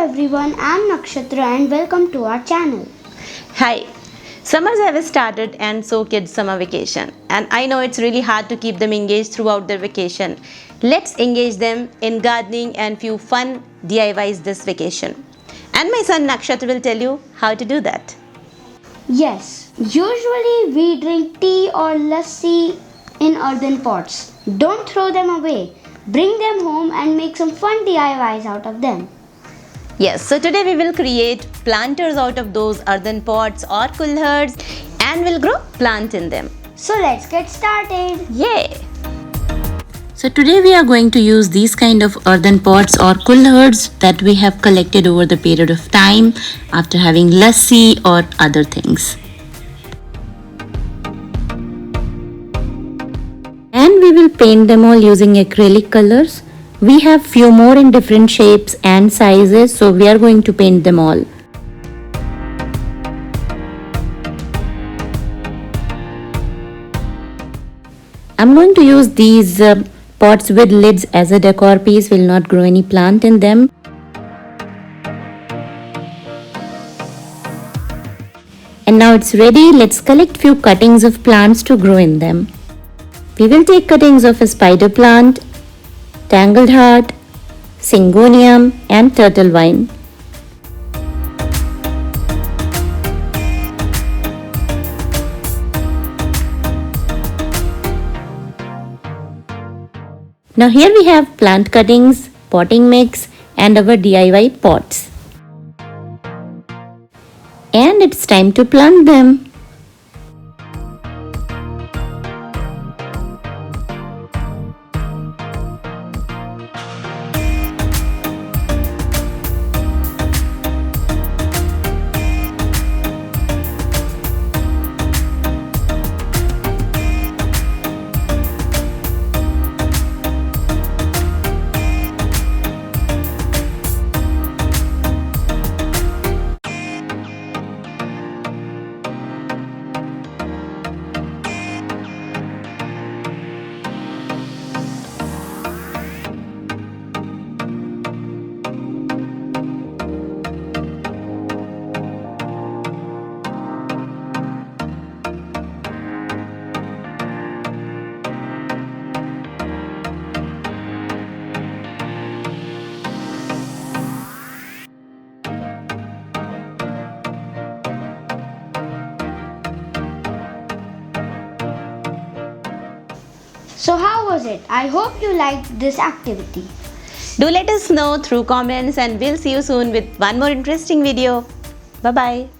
everyone, I'm Nakshatra and welcome to our channel. Hi. Summers have started and so kids summer vacation. And I know it's really hard to keep them engaged throughout their vacation. Let's engage them in gardening and few fun DIYs this vacation. And my son Nakshatra will tell you how to do that. Yes, usually we drink tea or lassi in earthen pots. Don't throw them away. Bring them home and make some fun DIYs out of them. Yes, so today we will create planters out of those earthen pots or kullhads and we'll grow plant in them. So let's get started. Yay! So today we are going to use these kind of earthen pots or kullhads that we have collected over the period of time after having lassi or other things. And we will paint them all using acrylic colors. We have few more in different shapes and sizes, so we are going to paint them all. I'm going to use these pots with lids as a decor piece. Will not grow any plant in them. And now it's ready. Let's collect few cuttings of plants to grow in them. We will take cuttings of a spider plant, tangled heart, syngonium and turtle vine. Now here we have plant cuttings, potting mix and our DIY pots. And it's time to plant them. So how was it? I hope you liked this activity. Do let us know through comments and we'll see you soon with one more interesting video. Bye bye.